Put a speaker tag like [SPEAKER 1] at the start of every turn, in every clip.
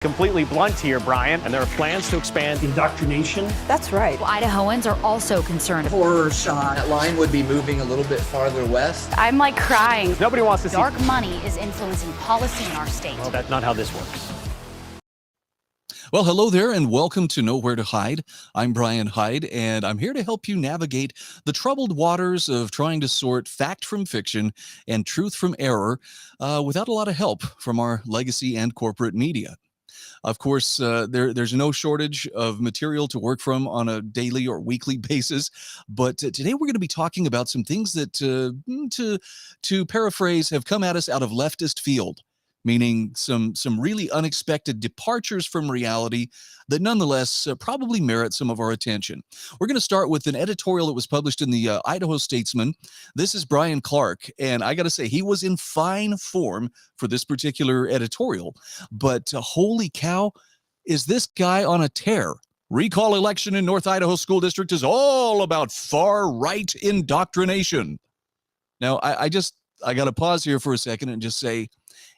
[SPEAKER 1] Completely blunt here, Brian, and there are plans to expand
[SPEAKER 2] indoctrination.
[SPEAKER 3] That's right.
[SPEAKER 4] Well, Idahoans are also concerned.
[SPEAKER 3] Horror shot.
[SPEAKER 5] That line would be moving a little bit farther west.
[SPEAKER 4] I'm like crying.
[SPEAKER 1] Nobody wants to see
[SPEAKER 4] dark money is influencing policy in our state.
[SPEAKER 1] Well, that's not how this works.
[SPEAKER 6] Well, hello there, and welcome to Nowhere to Hide. I'm Brian Hyde, and I'm here to help you navigate the troubled waters of trying to sort fact from fiction and truth from error without a lot of help from our legacy and corporate media. Of course, there's no shortage of material to work from on a daily or weekly basis, but today we're going to be talking about some things that, to paraphrase, have come at us out of leftist field, meaning some really unexpected departures from reality that nonetheless probably merit some of our attention. We're going to start with an editorial that was published in the Idaho Statesman. This is Brian Clark, and I got to say, he was in fine form for this particular editorial, but holy cow, is this guy on a tear. Recall election in North Idaho School District is all about far-right indoctrination. Now, I got to pause here for a second and just say,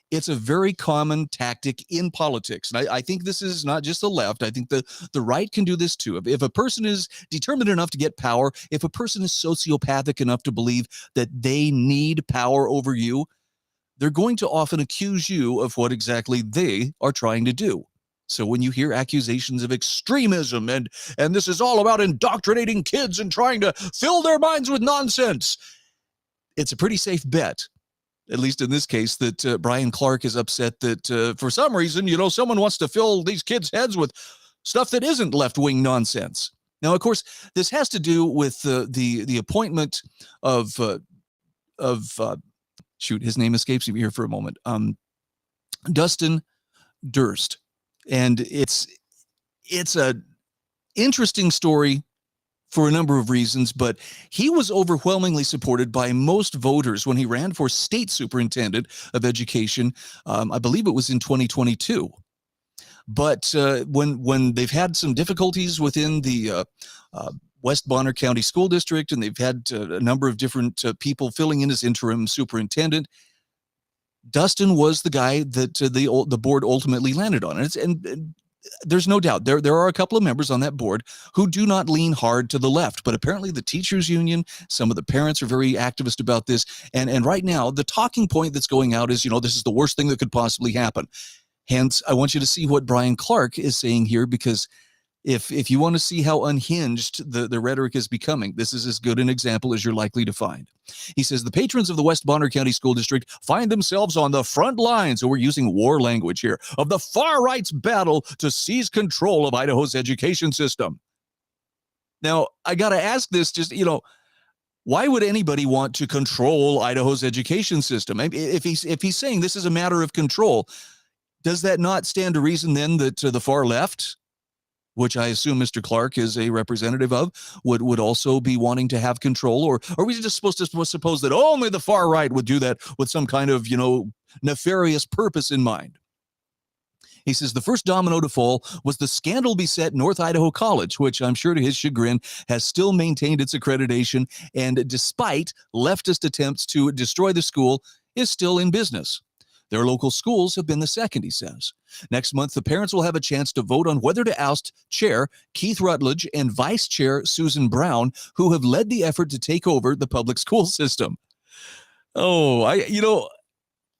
[SPEAKER 6] it's a very common tactic in politics. And I think this is not just the left. I think the right can do this too. If a person is determined enough to get power, if a person is sociopathic enough to believe that they need power over you, they're going to often accuse you of what exactly they are trying to do. So when you hear accusations of extremism and this is all about indoctrinating kids and trying to fill their minds with nonsense, it's a pretty safe bet, at least in this case, that Brian Clark is upset that for some reason, someone wants to fill these kids' heads with stuff that isn't left-wing nonsense. Now, of course, this has to do with the appointment of shoot, his name escapes me here for a moment. Dustin Durst, and it's a interesting story for a number of reasons, but he was overwhelmingly supported by most voters when he ran for state superintendent of education. I believe it was in 2022. But when they've had some difficulties within the West Bonner County School District, and they've had a number of different people filling in as interim superintendent, Dustin was the guy that the board ultimately landed on. And there's no doubt there are a couple of members on that board who do not lean hard to the left, but apparently the teachers union, some of the parents are very activist about this. And right now the talking point that's going out is, this is the worst thing that could possibly happen. Hence, I want you to see what Brian Clark is saying here, because if you want to see how unhinged the rhetoric is becoming, this is as good an example as you're likely to find. He says, the patrons of the West Bonner County School District find themselves on the front lines, so we're using war language here, of the far right's battle to seize control of Idaho's education system. Now, I got to ask this, why would anybody want to control Idaho's education system? If he's saying this is a matter of control, does that not stand to reason then that the far left, which I assume Mr. Clark is a representative of, would also be wanting to have control? Or are we just supposed to suppose that only the far right would do that with some kind of, nefarious purpose in mind? He says the first domino to fall was the scandal-beset North Idaho College, which I'm sure to his chagrin has still maintained its accreditation, and despite leftist attempts to destroy the school, is still in business. Their local schools have been the second, he says. Next month, the parents will have a chance to vote on whether to oust Chair Keith Rutledge and Vice Chair Susan Brown, who have led the effort to take over the public school system. Oh,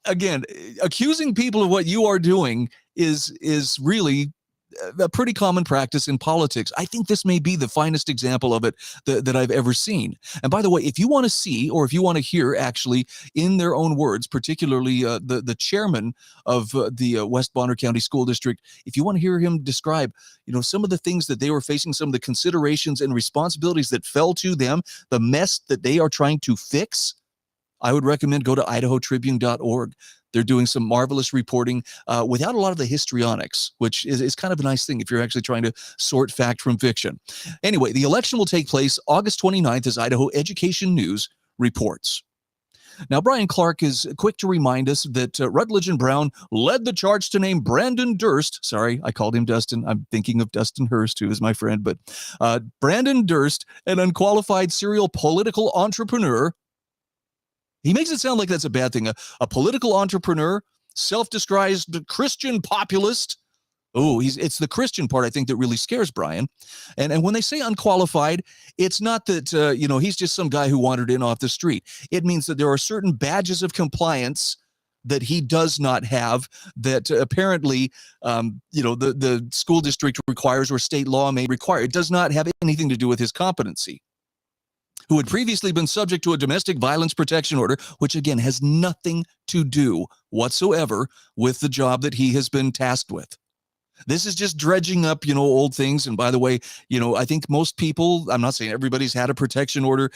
[SPEAKER 6] again, accusing people of what you are doing is really a pretty common practice in politics. I think this may be the finest example of it that I've ever seen. And by the way, if you want to see, or if you want to hear actually in their own words, particularly the chairman of the West Bonner County School District, if you want to hear him describe, some of the things that they were facing, some of the considerations and responsibilities that fell to them, the mess that they are trying to fix, I would recommend go to idahotribune.org. They're doing some marvelous reporting without a lot of the histrionics, which is kind of a nice thing if you're actually trying to sort fact from fiction. Anyway, the election will take place August 29th, as Idaho Education News reports. Now, Brian Clark is quick to remind us that Rutledge and Brown led the charge to name Brandon Durst. Sorry, I called him Dustin. I'm thinking of Dustin Hurst, who is my friend. But Brandon Durst, an unqualified serial political entrepreneur. He makes it sound like that's a bad thing. A political entrepreneur, self-described Christian populist, Oh, it's the Christian part, I think, that really scares Brian. And when they say unqualified, it's not that, he's just some guy who wandered in off the street. It means that there are certain badges of compliance that he does not have that apparently, the school district requires or state law may require. It does not have anything to do with his competency. Who had previously been subject to a domestic violence protection order, which again has nothing to do whatsoever with the job that he has been tasked with. This is just dredging up, old things. And by the way, I think most people, I'm not saying everybody's had a protection order,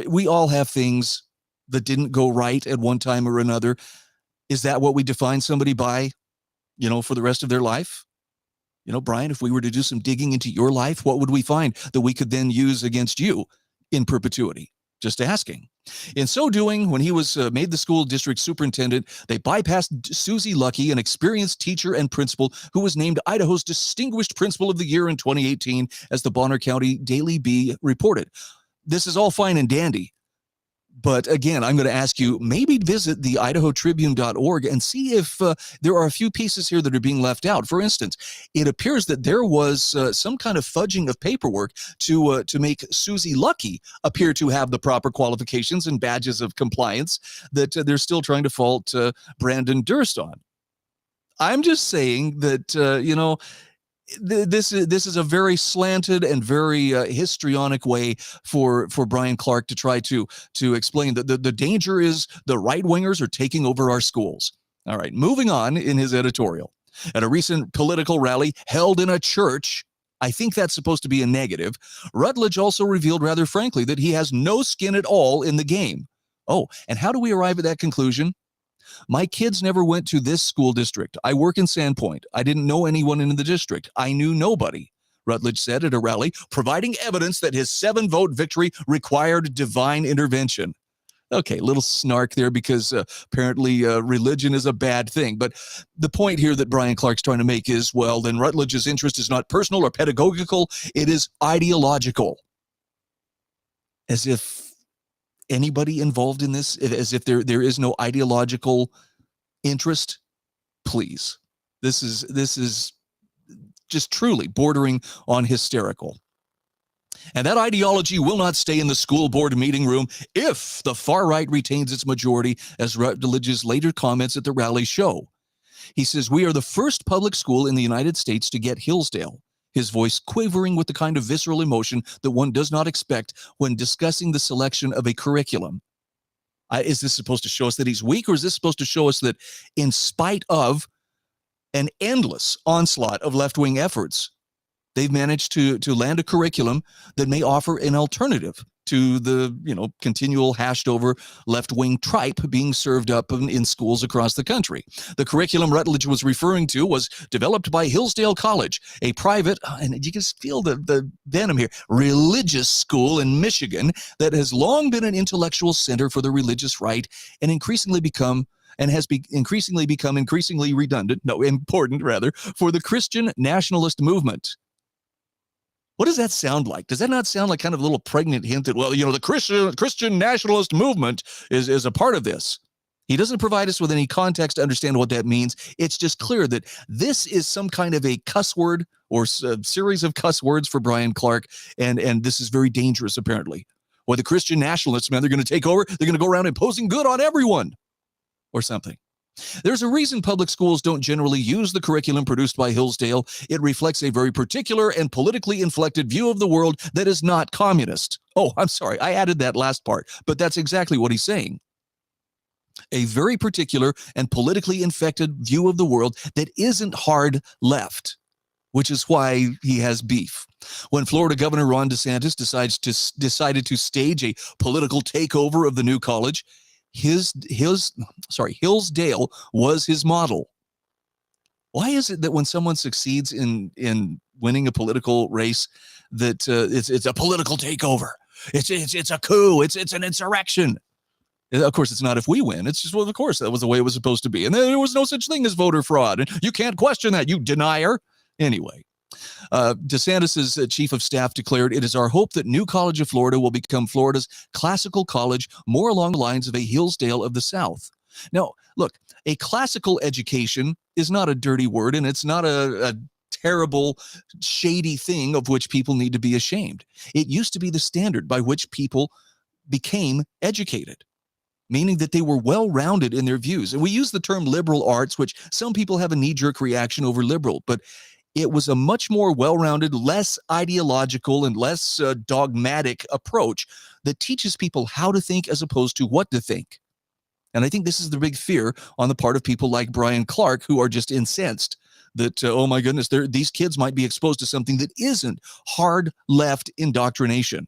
[SPEAKER 6] we all have things that didn't go right at one time or another. Is that what we define somebody by, for the rest of their life? Brian, if we were to do some digging into your life, what would we find that we could then use against you in perpetuity? Just asking. In so doing, when he was made the school district superintendent, they bypassed Susie Lucky, an experienced teacher and principal who was named Idaho's Distinguished Principal of the Year in 2018, as the Bonner County Daily Bee reported. This is all fine and dandy. But again, I'm going to ask you, maybe visit the idahotribune.org and see if there are a few pieces here that are being left out. For instance, it appears that there was some kind of fudging of paperwork to make Susie Lucky appear to have the proper qualifications and badges of compliance that they're still trying to fault Brandon Durst on. I'm just saying that, this is a very slanted and very histrionic way for Brian Clark to try to explain that the danger is the right-wingers are taking over our schools. All right, moving on in his editorial. At a recent political rally held in a church, I think that's supposed to be a negative, Rutledge also revealed rather frankly that he has no skin at all in the game. Oh, and how do we arrive at that conclusion? My kids never went to this school district. I work in Sandpoint. I didn't know anyone in the district. I knew nobody, Rutledge said at a rally, providing evidence that his 7-vote victory required divine intervention. Okay, little snark there because apparently religion is a bad thing. But the point here that Brian Clark's trying to make is, well, then Rutledge's interest is not personal or pedagogical. It is ideological. As if anybody involved in this, as if there is no ideological interest. Please, this is just truly bordering on hysterical. And that ideology will not stay in the school board meeting room if the far right retains its majority, as Rutledge's later comments at the rally show. He says, "We are the first public school in the United States to get Hillsdale," his voice quavering with the kind of visceral emotion that one does not expect when discussing the selection of a curriculum. Is this supposed to show us that he's weak, or is this supposed to show us that in spite of an endless onslaught of left-wing efforts, they've managed to land a curriculum that may offer an alternative to the, continual hashed over left-wing tripe being served up in schools across the country. The curriculum Rutledge was referring to was developed by Hillsdale College, a private, and you can feel the venom here, religious school in Michigan that has long been an intellectual center for the religious right and increasingly become increasingly important for the Christian nationalist movement. What does that sound like? Does that not sound like kind of a little pregnant hint that, well, the Christian nationalist movement is a part of this? He doesn't provide us with any context to understand what that means. It's just clear that this is some kind of a cuss word or a series of cuss words for Brian Clark, and this is very dangerous, apparently. Well, the Christian nationalists, man, they're going to take over. They're going to go around imposing good on everyone or something. There's a reason public schools don't generally use the curriculum produced by Hillsdale. It reflects a very particular and politically inflected view of the world that is not communist. Oh, I'm sorry, I added that last part, but that's exactly what he's saying. A very particular and politically infected view of the world that isn't hard left, which is why he has beef. When Florida Governor Ron DeSantis decided to stage a political takeover of the new college, Hillsdale was his model. Why is it that when someone succeeds in winning a political race, that it's a political takeover? It's a coup. It's an insurrection. Of course, it's not if we win. It's just, well, of course, that was the way it was supposed to be. And there was no such thing as voter fraud. And you can't question that, you denier. Anyway. DeSantis' chief of staff declared, "It is our hope that New College of Florida will become Florida's classical college, more along the lines of a Hillsdale of the South. Now, look, a classical education is not a dirty word, and it's not a terrible, shady thing of which people need to be ashamed. It used to be the standard by which people became educated, meaning that they were well-rounded in their views. And we use the term liberal arts, which some people have a knee-jerk reaction over liberal, but it was a much more well-rounded, less ideological, and less dogmatic approach that teaches people how to think as opposed to what to think. And I think this is the big fear on the part of people like Brian Clark, who are just incensed that, oh my goodness, these kids might be exposed to something that isn't hard left indoctrination.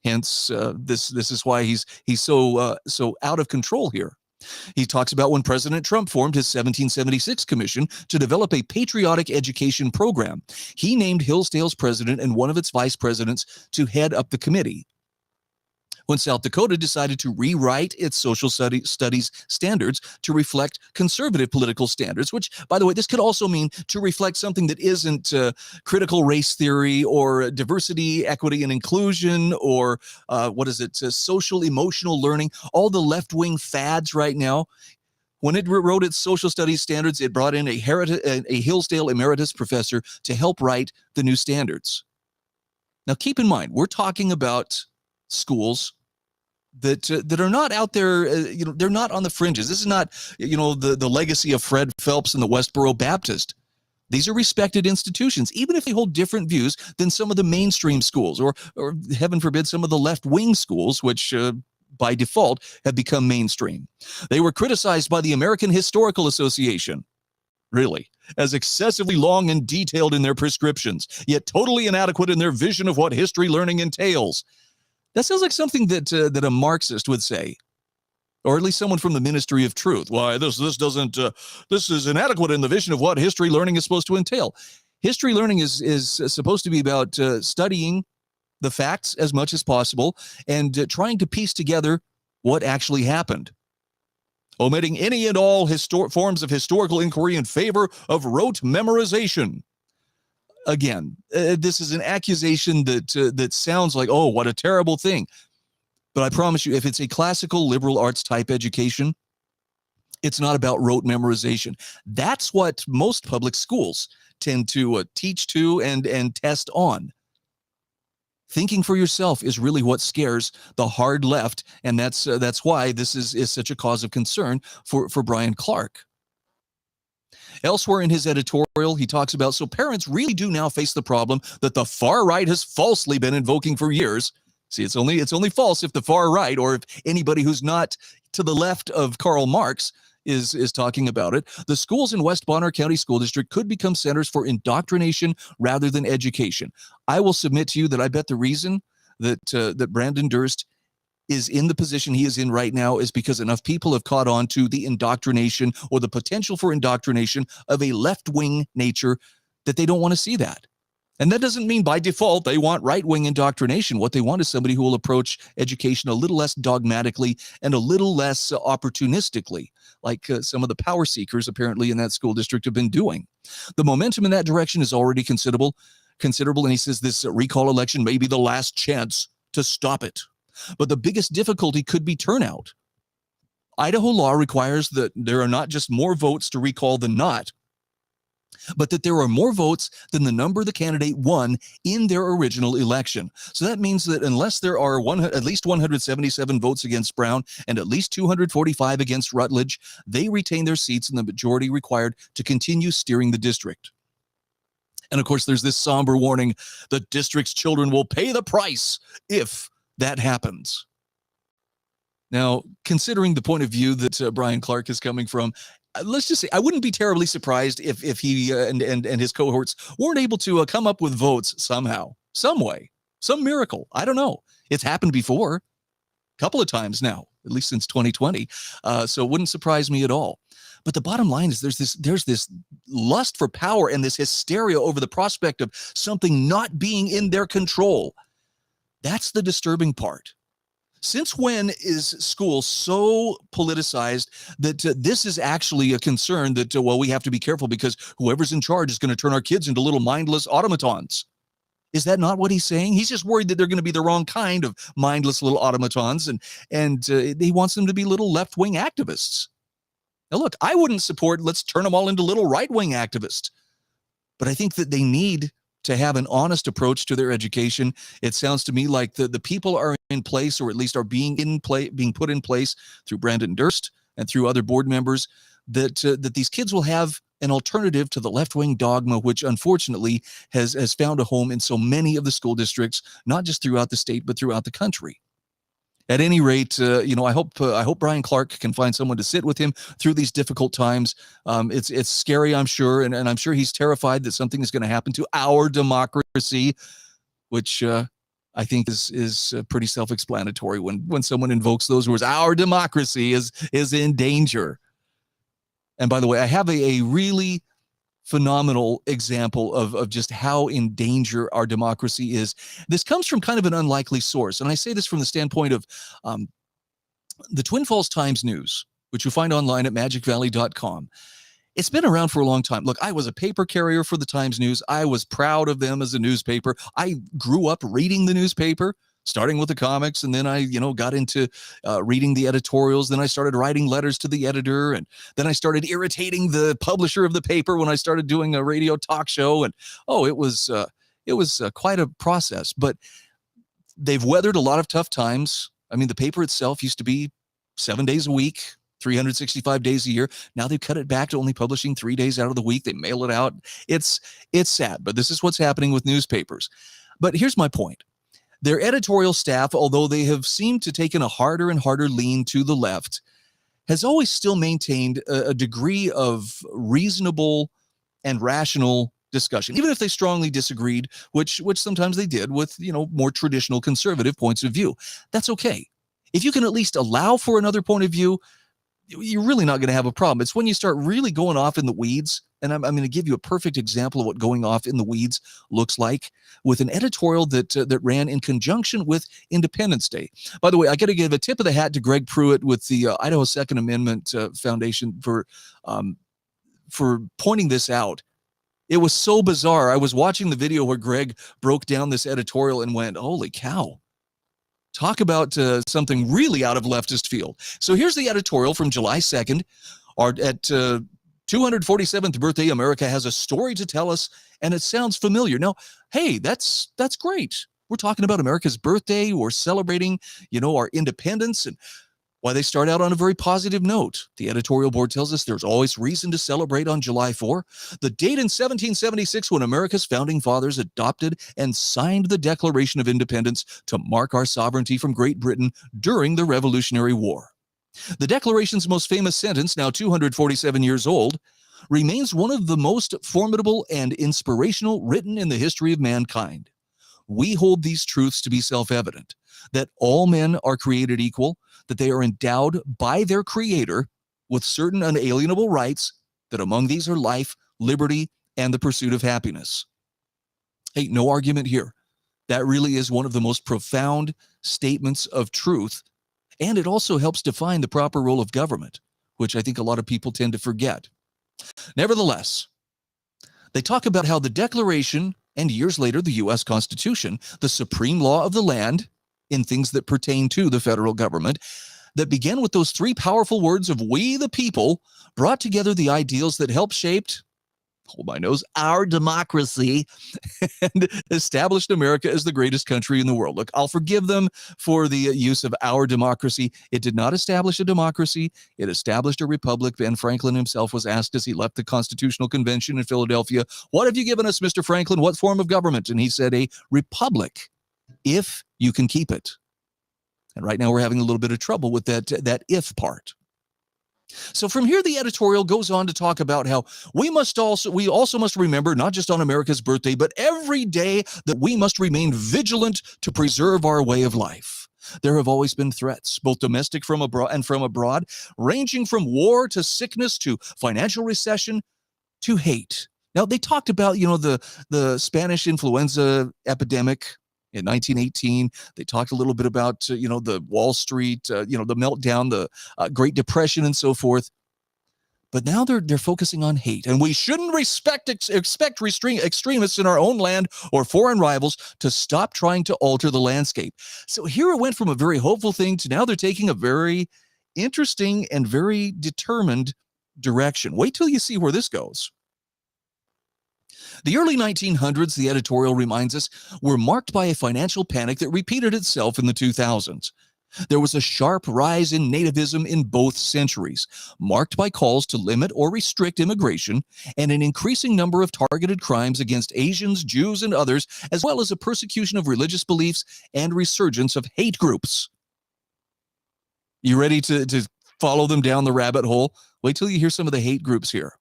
[SPEAKER 6] Hence, this is why he's so out of control here. He talks about when President Trump formed his 1776 commission to develop a patriotic education program. He named Hillsdale's president and one of its vice presidents to head up the committee. When South Dakota decided to rewrite its social studies standards to reflect conservative political standards, which, by the way, this could also mean to reflect something that isn't critical race theory or diversity, equity, and inclusion, or social emotional learning, all the left-wing fads right now. When it wrote its social studies standards, it brought in a Hillsdale emeritus professor to help write the new standards. Now, keep in mind, we're talking about schools that are not out there, they're not on the fringes. This is not, the legacy of Fred Phelps and the Westboro Baptist. These are respected institutions, even if they hold different views than some of the mainstream schools, or heaven forbid, some of the left-wing schools, which by default have become mainstream. They were criticized by the American Historical Association, really, as excessively long and detailed in their prescriptions, yet totally inadequate in their vision of what history learning entails. That sounds like something that a Marxist would say, or at least someone from the Ministry of Truth. Why, this is inadequate in the vision of what history learning is supposed to entail. History learning is supposed to be about studying the facts as much as possible and trying to piece together what actually happened, omitting any and all forms of historical inquiry in favor of rote memorization. Again, this is an accusation that sounds like, oh, what a terrible thing. But I promise you, if it's a classical liberal arts type education, it's not about rote memorization. That's what most public schools tend to teach to and test on. Thinking for yourself is really what scares the hard left, and that's why this is such a cause of concern for Brian Clark. Elsewhere in his editorial, he talks about, so parents really do now face the problem that the far right has falsely been invoking for years. See, it's only false if the far right, or if anybody who's not to the left of Karl Marx is talking about it. The schools in West Bonner County School District could become centers for indoctrination rather than education. I will submit to you that I bet the reason that Brandon Durst is in the position he is in right now is because enough people have caught on to the indoctrination or the potential for indoctrination of a left-wing nature that they don't want to see that. And that doesn't mean by default they want right-wing indoctrination. What they want is somebody who will approach education a little less dogmatically and a little less opportunistically, like some of the power seekers apparently in that school district have been doing. The momentum in that direction is already considerable, and he says this recall election may be the last chance to stop it. But the biggest difficulty could be turnout. Idaho law requires that there are not just more votes to recall than not, but that there are more votes than the number the candidate won in their original election. So that means that unless there are at least 177 votes against Brown and at least 245 against Rutledge, they retain their seats in the majority required to continue steering the district. And of course, there's this somber warning: the district's children will pay the price if that happens. Now, considering the point of view that Brian Clark is coming from, let's just say I wouldn't be terribly surprised if he and his cohorts weren't able to come up with votes somehow, some way, some miracle. I don't know. It's happened before, a couple of times now, at least since 2020. So it wouldn't surprise me at all. But the bottom line is there's this lust for power and this hysteria over the prospect of something not being in their control. That's the disturbing part. Since when is school so politicized that this is actually a concern that, we have to be careful because whoever's in charge is going to turn our kids into little mindless automatons? Is that not what he's saying? He's just worried that they're going to be the wrong kind of mindless little automatons, and he wants them to be little left-wing activists. Now, look, I wouldn't support, let's turn them all into little right-wing activists. But I think that they need to have an honest approach to their education. It sounds to me like the people are in place, or at least are being put in place through Brandon Durst and through other board members, that these kids will have an alternative to the left-wing dogma, which unfortunately has found a home in so many of the school districts, not just throughout the state, but throughout the country. At any rate, I hope Brian Clark can find someone to sit with him through these difficult times. It's scary, I'm sure, and I'm sure he's terrified that something is going to happen to our democracy, which I think is pretty self-explanatory when someone invokes those words. Our democracy is in danger. And by the way, I have a really phenomenal example of just how in danger our democracy is. This comes from kind of an unlikely source, and I say this from the standpoint of the Twin Falls Times News, which you find online at magicvalley.com. It's been around for a long time. Look, I was a paper carrier for the Times News. I was proud of them as a newspaper. I grew up reading the newspaper, starting with the comics, and then I, got into reading the editorials. Then I started writing letters to the editor, and then I started irritating the publisher of the paper when I started doing a radio talk show. And it was quite a process. But they've weathered a lot of tough times. I mean, the paper itself used to be 7 days a week, 365 days a year. Now they've cut it back to only publishing 3 days out of the week. They mail it out. It's sad, but this is what's happening with newspapers. But here's my point. Their editorial staff, although they have seemed to taken a harder and harder lean to the left, has always still maintained a degree of reasonable and rational discussion, even if they strongly disagreed, which sometimes they did with, more traditional conservative points of view. That's okay. If you can at least allow for another point of view, you're really not going to have a problem. It's when you start really going off in the weeds, and I'm going to give you a perfect example of what going off in the weeds looks like with an editorial that ran in conjunction with Independence Day. By the way, I got to give a tip of the hat to Greg Pruitt with the Idaho Second Amendment Foundation for pointing this out. It was so bizarre. I was watching the video where Greg broke down this editorial and went, holy cow. Talk about something really out of leftist field. So here's the editorial from July 2nd. At 247th birthday, America has a story to tell us, and it sounds familiar. Now, hey, that's great. We're talking about America's birthday. We're celebrating, our independence, and why they start out on a very positive note. The editorial board tells us there's always reason to celebrate on July 4, the date in 1776 when America's founding fathers adopted and signed the Declaration of Independence to mark our sovereignty from Great Britain during the Revolutionary War. The Declaration's most famous sentence, now 247 years old, remains one of the most formidable and inspirational written in the history of mankind. We hold these truths to be self-evident, that all men are created equal, that they are endowed by their Creator with certain unalienable rights, that among these are life, liberty, and the pursuit of happiness. Hey, no argument here. That really is one of the most profound statements of truth, and it also helps define the proper role of government, which I think a lot of people tend to forget. Nevertheless, they talk about how the Declaration and years later the U.S. Constitution, the supreme law of the land in things that pertain to the federal government, that began with those three powerful words of we the people, brought together the ideals that helped shaped, hold my nose, our democracy and established America as the greatest country in the world. Look, I'll forgive them for the use of our democracy. It did not establish a democracy. It established a republic. Ben Franklin himself was asked as he left the Constitutional Convention in Philadelphia, what have you given us, Mr. Franklin? What form of government? And he said, a republic, if you can keep it. And right now we're having a little bit of trouble with that if part. So from here, the editorial goes on to talk about how we also must remember, not just on America's birthday, but every day, that we must remain vigilant to preserve our way of life. There have always been threats, both domestic from abroad, ranging from war to sickness to financial recession to hate. Now, they talked about, the Spanish influenza epidemic in 1918. They talked a little bit about, the Wall Street, the meltdown, the Great Depression and so forth. But now they're focusing on hate. And we shouldn't expect extremists in our own land or foreign rivals to stop trying to alter the landscape. So here it went from a very hopeful thing to now they're taking a very interesting and very determined direction. Wait till you see where this goes. The early 1900s, the editorial reminds us, were marked by a financial panic that repeated itself in the 2000s. There was a sharp rise in nativism in both centuries, marked by calls to limit or restrict immigration and an increasing number of targeted crimes against Asians, Jews, and others, as well as a persecution of religious beliefs and resurgence of hate groups. You ready to follow them down the rabbit hole? Wait till you hear some of the hate groups here.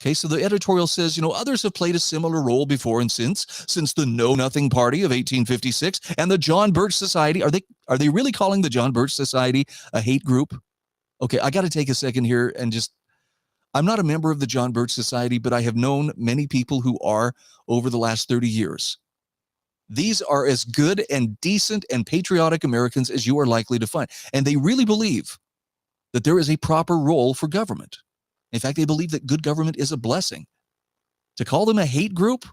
[SPEAKER 6] Okay, so the editorial says, others have played a similar role before and since the Know Nothing Party of 1856 and the John Birch Society. Are they really calling the John Birch Society a hate group? Okay, I got to take a second here and I'm not a member of the John Birch Society, but I have known many people who are over the last 30 years. These are as good and decent and patriotic Americans as you are likely to find. And they really believe that there is a proper role for government. In fact, they believe that good government is a blessing. To call them a hate group,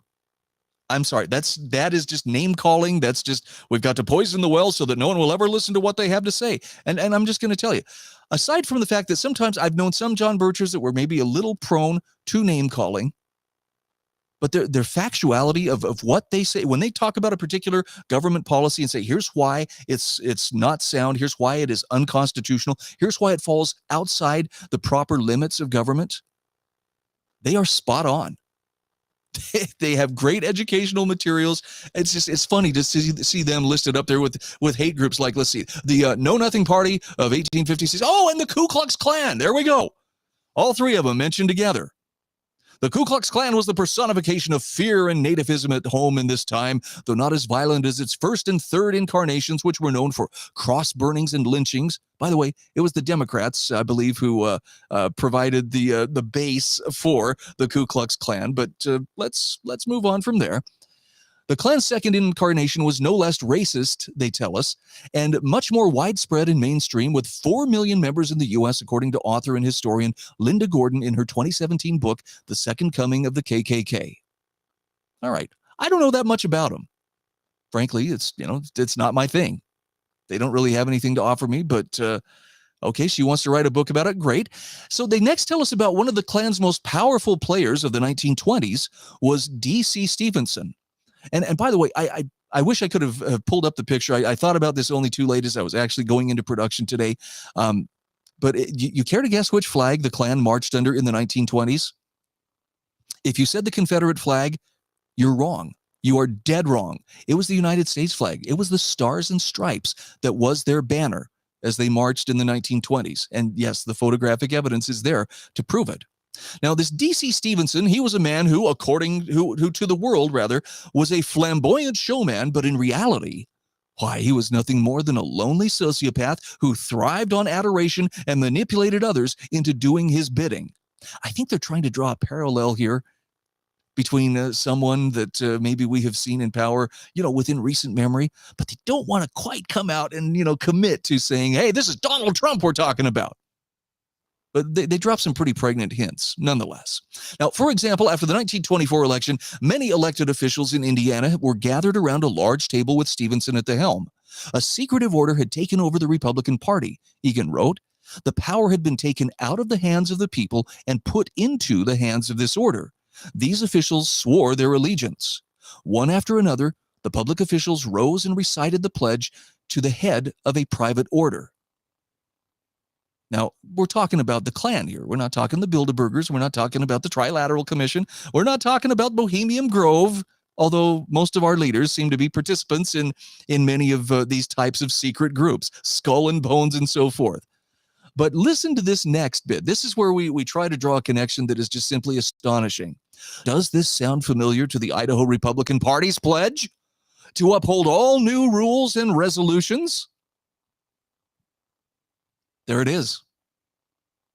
[SPEAKER 6] I'm sorry, that is just name calling. That's just, we've got to poison the well so that no one will ever listen to what they have to say. And I'm just going to tell you, aside from the fact that sometimes I've known some John Birchers that were maybe a little prone to name calling, but their factuality of what they say, when they talk about a particular government policy and say, here's why it's not sound, here's why it is unconstitutional, here's why it falls outside the proper limits of government, they are spot on. They have great educational materials. It's funny to see them listed up there with hate groups like, let's see, the Know Nothing Party of 1856. Oh, and the Ku Klux Klan. There we go. All three of them mentioned together. The Ku Klux Klan was the personification of fear and nativism at home in this time, though not as violent as its first and third incarnations, which were known for cross burnings and lynchings. By the way, it was the Democrats, I believe, who provided the base for the Ku Klux Klan. But let's move on from there. The Klan's second incarnation was no less racist, they tell us, and much more widespread and mainstream, with 4 million members in the U.S., according to author and historian Linda Gordon in her 2017 book, The Second Coming of the KKK. All right. I don't know that much about them. Frankly, it's not my thing. They don't really have anything to offer me, but okay, she wants to write a book about it. Great. So they next tell us about one of the Klan's most powerful players of the 1920s was D.C. Stevenson. And by the way, I wish I could have pulled up the picture. I thought about this only too late as I was actually going into production today. But you care to guess which flag the Klan marched under in the 1920s? If you said the Confederate flag, you're wrong. You are dead wrong. It was the United States flag. It was the Stars and Stripes that was their banner as they marched in the 1920s. And yes, the photographic evidence is there to prove it. Now, this D.C. Stevenson, he was a man who, according to the world, rather, was a flamboyant showman, but in reality, why, he was nothing more than a lonely sociopath who thrived on adoration and manipulated others into doing his bidding. I think they're trying to draw a parallel here between someone that maybe we have seen in power, within recent memory, but they don't want to quite come out and, commit to saying, hey, this is Donald Trump we're talking about. But they drop some pretty pregnant hints, nonetheless. Now, for example, after the 1924 election, many elected officials in Indiana were gathered around a large table with Stevenson at the helm. A secretive order had taken over the Republican Party, Egan wrote. The power had been taken out of the hands of the people and put into the hands of this order. These officials swore their allegiance. One after another, the public officials rose and recited the pledge to the head of a private order. Now, we're talking about the Klan here. We're not talking the Bilderbergers. We're not talking about the Trilateral Commission. We're not talking about Bohemian Grove, although most of our leaders seem to be participants in many of these types of secret groups, Skull and Bones and so forth. But listen to this next bit. This is where we try to draw a connection that is just simply astonishing. Does this sound familiar to the Idaho Republican Party's pledge to uphold all new rules and resolutions? There it is.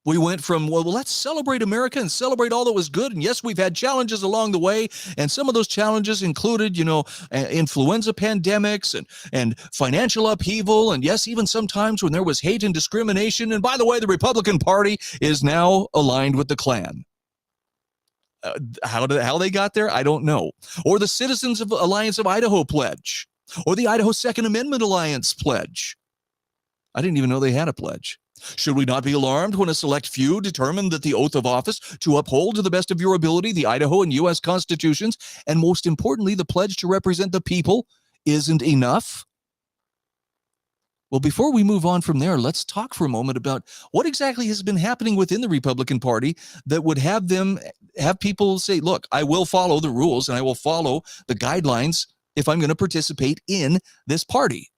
[SPEAKER 6] We went from, well, let's celebrate America and celebrate all that was good. And yes, we've had challenges along the way. And some of those challenges included, influenza pandemics and financial upheaval. And yes, even sometimes when there was hate and discrimination. And by the way, the Republican Party is now aligned with the Klan. How they got there, I don't know. Or the Citizens of Alliance of Idaho pledge. Or the Idaho Second Amendment Alliance pledge. I didn't even know they had a pledge. Should we not be alarmed when a select few determine that the oath of office to uphold to the best of your ability the Idaho and U.S. constitutions, and most importantly, the pledge to represent the people, isn't enough? Well, before we move on from there, let's talk for a moment about what exactly has been happening within the Republican Party that would have people say, look, I will follow the rules and I will follow the guidelines if I'm going to participate in this party.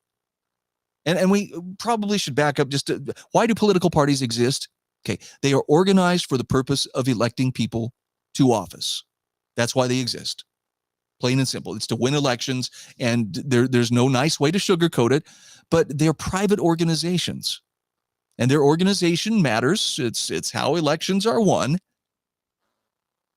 [SPEAKER 6] And we probably should back up just to, why do political parties exist? Okay, they are organized for the purpose of electing people to office. That's why they exist. Plain and simple. It's to win elections, and there's no nice way to sugarcoat it, but they're private organizations. And their organization matters. It's how elections are won.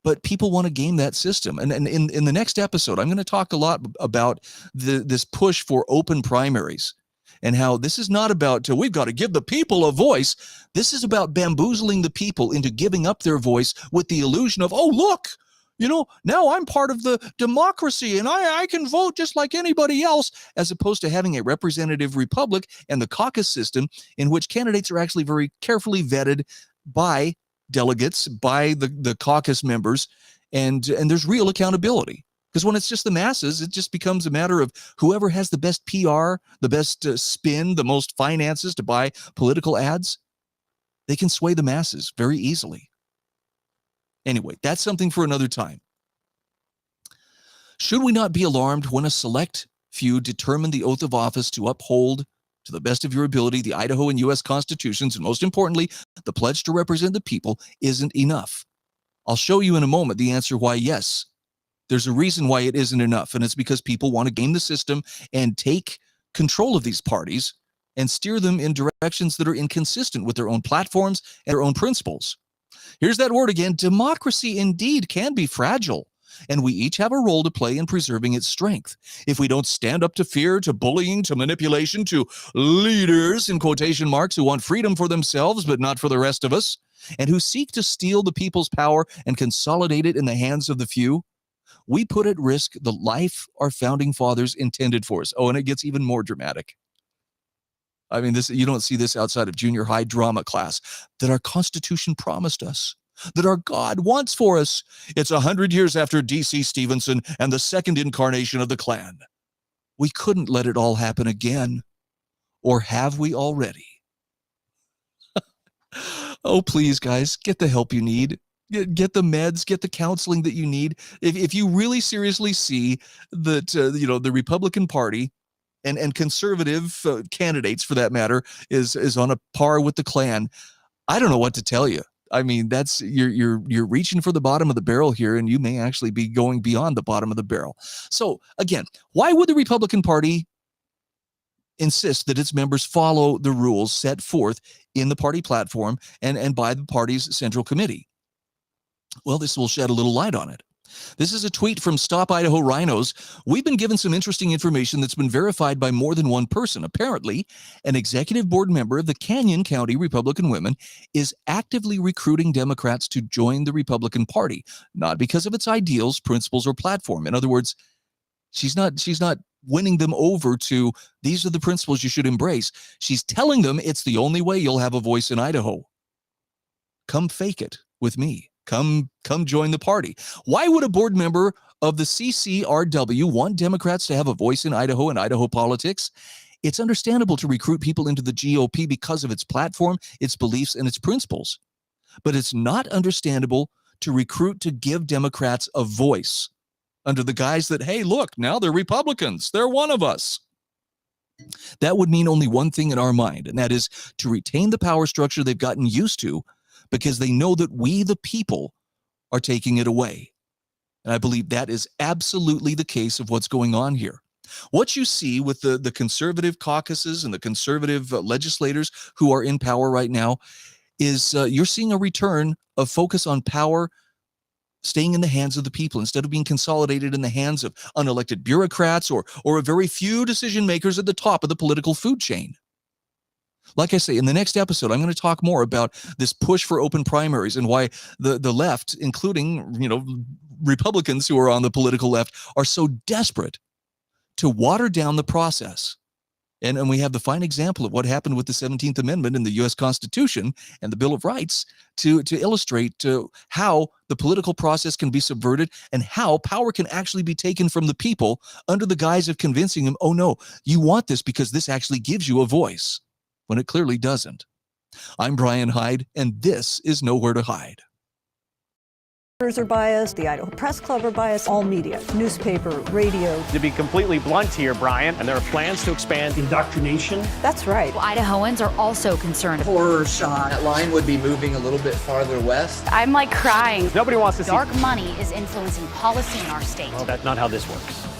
[SPEAKER 6] But people want to game that system. And in the next episode, I'm going to talk a lot about this push for open primaries, and how this is not about we've got to give the people a voice. This is about bamboozling the people into giving up their voice with the illusion of, oh, look, now I'm part of the democracy and I can vote just like anybody else, as opposed to having a representative republic and the caucus system in which candidates are actually very carefully vetted by delegates, by the caucus members, and there's real accountability. Because when it's just the masses, it just becomes a matter of whoever has the best PR, the best spin, the most finances to buy political ads, they can sway the masses very easily. Anyway, that's something for another time. Should we not be alarmed when a select few determine the oath of office to uphold, to the best of your ability, the Idaho and U.S. constitutions, and most importantly, the pledge to represent the people, isn't enough? I'll show you in a moment the answer why yes. There's a reason why it isn't enough, and it's because people want to game the system and take control of these parties and steer them in directions that are inconsistent with their own platforms and their own principles. Here's that word again. Democracy indeed can be fragile, and we each have a role to play in preserving its strength. If we don't stand up to fear, to bullying, to manipulation, to leaders, in quotation marks, who want freedom for themselves but not for the rest of us, and who seek to steal the people's power and consolidate it in the hands of the few, we put at risk the life our founding fathers intended for us. Oh, and it gets even more dramatic. I mean, you don't see this outside of junior high drama class, that our Constitution promised us, that our God wants for us. It's 100 years after D.C. Stevenson and the second incarnation of the Klan. We couldn't let it all happen again. Or have we already? Oh, please, guys, get the help you need. Get the meds, get the counseling that you need. If you really seriously see that, the Republican Party and conservative candidates, for that matter, is on a par with the Klan, I don't know what to tell you. I mean, that's you're reaching for the bottom of the barrel here, and you may actually be going beyond the bottom of the barrel. So again, why would the Republican Party insist that its members follow the rules set forth in the party platform and by the party's central committee? Well, this will shed a little light on it. This is a tweet from Stop Idaho Rhinos. We've been given some interesting information that's been verified by more than one person. Apparently, an executive board member of the Canyon County Republican Women is actively recruiting Democrats to join the Republican Party, not because of its ideals, principles, or platform. In other words, she's not winning them over to, these are the principles you should embrace. She's telling them it's the only way you'll have a voice in Idaho. Come fake it with me. Come join the party. Why would a board member of the CCRW want Democrats to have a voice in Idaho and Idaho politics? It's understandable to recruit people into the GOP because of its platform, its beliefs, and its principles. But it's not understandable to recruit to give Democrats a voice under the guise that, hey, look, now they're Republicans. They're one of us. That would mean only one thing in our mind, and that is to retain the power structure they've gotten used to, because they know that we, the people, are taking it away. And I believe that is absolutely the case of what's going on here. What you see with the conservative caucuses and the conservative legislators who are in power right now is you're seeing a return of focus on power staying in the hands of the people instead of being consolidated in the hands of unelected bureaucrats or a very few decision makers at the top of the political food chain. Like I say, in the next episode, I'm going to talk more about this push for open primaries and why the left, including, Republicans who are on the political left, are so desperate to water down the process And we have the fine example of what happened with the 17th Amendment in the U.S. Constitution and the Bill of Rights to illustrate how the political process can be subverted and how power can actually be taken from the people under the guise of convincing them, oh no, you want this because this actually gives you a voice, when it clearly doesn't. I'm Brian Hyde, and this is Nowhere to Hide.
[SPEAKER 2] Are biased, the Idaho Press Club are biased, all media, newspaper, radio.
[SPEAKER 1] To be completely blunt here, Brian, and there are plans to expand
[SPEAKER 3] indoctrination.
[SPEAKER 2] That's right.
[SPEAKER 4] Idahoans are also concerned.
[SPEAKER 2] Horror shot.
[SPEAKER 5] That line would be moving a little bit farther west.
[SPEAKER 4] I'm like crying.
[SPEAKER 1] Nobody wants to see
[SPEAKER 4] Dark money is influencing policy in our state.
[SPEAKER 1] Well, that's not how this works.